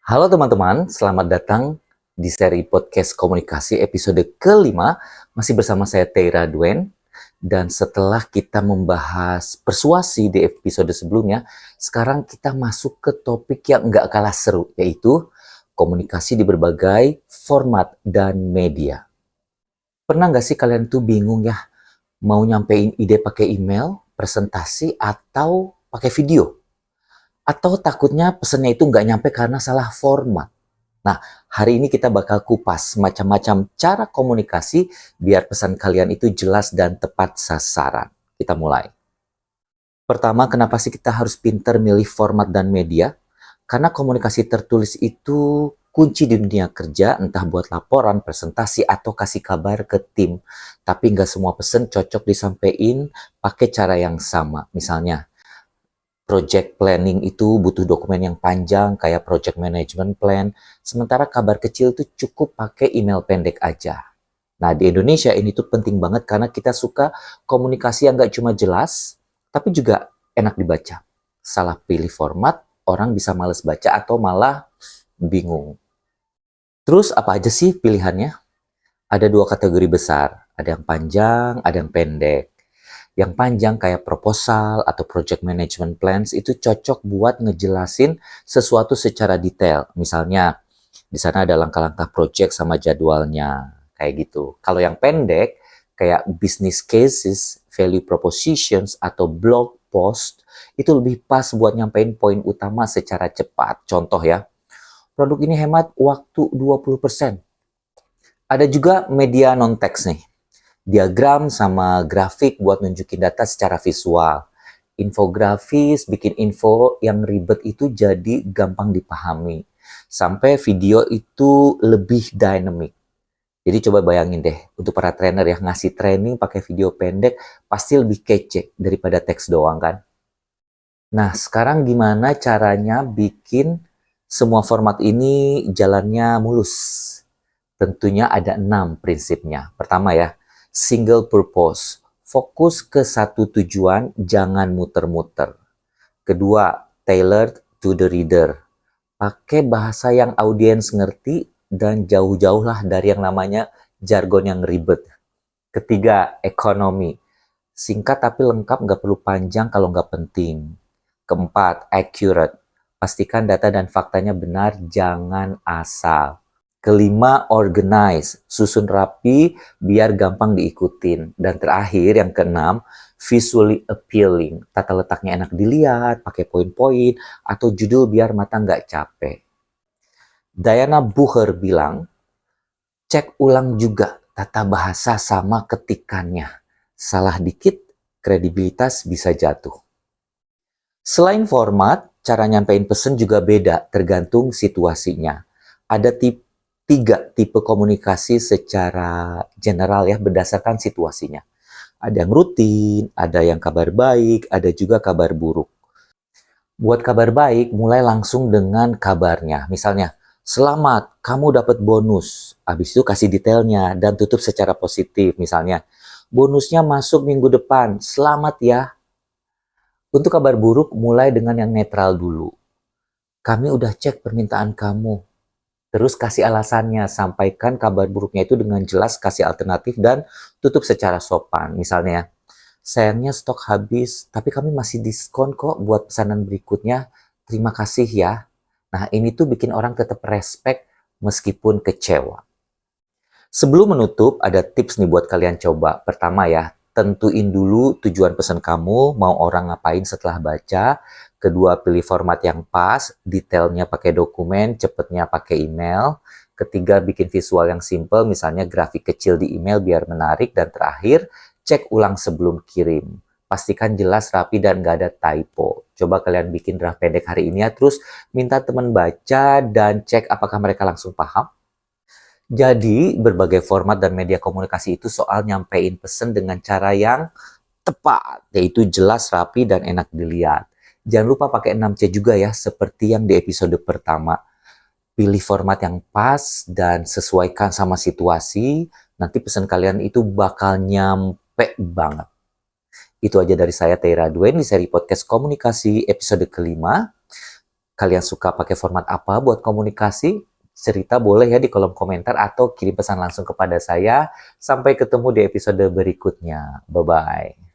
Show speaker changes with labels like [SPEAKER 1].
[SPEAKER 1] Halo teman-teman, selamat datang di seri podcast komunikasi episode kelima. Masih bersama saya Teira Duen. Dan setelah kita membahas persuasi di episode sebelumnya, sekarang kita masuk ke topik yang nggak kalah seru, yaitu komunikasi di berbagai format dan media. Pernah nggak sih kalian tuh bingung ya, mau nyampein ide pakai email, presentasi, atau pakai video? Atau takutnya pesannya itu nggak nyampe karena salah format. Nah, hari ini kita bakal kupas macam-macam cara komunikasi biar pesan kalian itu jelas dan tepat sasaran. Kita mulai. Pertama, kenapa sih kita harus pintar milih format dan media? Karena komunikasi tertulis itu kunci di dunia kerja, entah buat laporan, presentasi, atau kasih kabar ke tim. Tapi nggak semua pesan cocok disampaikan pakai cara yang sama. Misalnya, project planning itu butuh dokumen yang panjang kayak project management plan, sementara kabar kecil itu cukup pakai email pendek aja. Nah, di Indonesia ini tuh penting banget karena kita suka komunikasi yang nggak cuma jelas, tapi juga enak dibaca. Salah pilih format, orang bisa males baca atau malah bingung. Terus apa aja sih pilihannya? Ada dua kategori besar, ada yang panjang, ada yang pendek. Yang panjang kayak proposal atau project management plans itu cocok buat ngejelasin sesuatu secara detail. Misalnya, di sana ada langkah-langkah project sama jadwalnya, kayak gitu. Kalau yang pendek, kayak business cases, value propositions, atau blog post, itu lebih pas buat nyampein poin utama secara cepat. Contoh ya, produk ini hemat waktu 20%. Ada juga media non-teks nih, diagram sama grafik buat nunjukin data secara visual. Infografis bikin info yang ribet itu jadi gampang dipahami. Sampai video itu lebih dynamic. Jadi coba bayangin deh, untuk para trainer ya, ngasih training pakai video pendek pasti lebih kece daripada teks doang kan? Nah, sekarang gimana caranya bikin semua format ini jalannya mulus? Tentunya ada 6 prinsipnya. Pertama ya, single purpose. Fokus ke satu tujuan, jangan muter-muter. Kedua, tailored to the reader. Pakai bahasa yang audiens ngerti dan jauh-jauhlah dari yang namanya jargon yang ribet. Ketiga, ekonomi. Singkat tapi lengkap, nggak perlu panjang kalau nggak penting. Keempat, accurate. Pastikan data dan faktanya benar, jangan asal. Kelima, organize. Susun rapi biar gampang diikutin. Dan terakhir, yang keenam, visually appealing. Tata letaknya enak dilihat, pakai poin-poin, atau judul biar mata nggak capek. Diana Bucher bilang, cek ulang juga tata bahasa sama ketikannya. Salah dikit, kredibilitas bisa jatuh. Selain format, cara nyampein pesan juga beda tergantung situasinya. Ada tiga tipe komunikasi secara general ya berdasarkan situasinya. Ada yang rutin, ada yang kabar baik, ada juga kabar buruk. Buat kabar baik, mulai langsung dengan kabarnya. Misalnya, selamat, kamu dapat bonus. Habis itu kasih detailnya dan tutup secara positif. Misalnya, bonusnya masuk minggu depan. Selamat ya. Untuk kabar buruk, mulai dengan yang netral dulu. Kami udah cek permintaan kamu. Terus kasih alasannya, sampaikan kabar buruknya itu dengan jelas, kasih alternatif, dan tutup secara sopan. Misalnya, sayangnya stok habis, tapi kami masih diskon kok buat pesanan berikutnya. Terima kasih ya. Nah, ini tuh bikin orang tetap respect meskipun kecewa. Sebelum menutup, ada tips nih buat kalian coba. Pertama ya, tentuin dulu tujuan pesan kamu, mau orang ngapain setelah baca. Kedua, pilih format yang pas, detailnya pakai dokumen, cepetnya pakai email. Ketiga, bikin visual yang simple, misalnya grafik kecil di email biar menarik. Dan terakhir, cek ulang sebelum kirim. Pastikan jelas, rapi, dan nggak ada typo. Coba kalian bikin draft pendek hari ini ya, terus minta teman baca dan cek apakah mereka langsung paham. Jadi, berbagai format dan media komunikasi itu soal nyampein pesan dengan cara yang tepat, yaitu jelas, rapi, dan enak dilihat. Jangan lupa pakai 6C juga ya, seperti yang di episode pertama. Pilih format yang pas dan sesuaikan sama situasi, nanti pesan kalian itu bakal nyampe banget. Itu aja dari saya, Teira Duen, di seri podcast komunikasi episode kelima. kalian suka pakai format apa buat komunikasi? Cerita boleh ya di kolom komentar atau kirim pesan langsung kepada saya. Sampai ketemu di episode berikutnya. Bye-bye.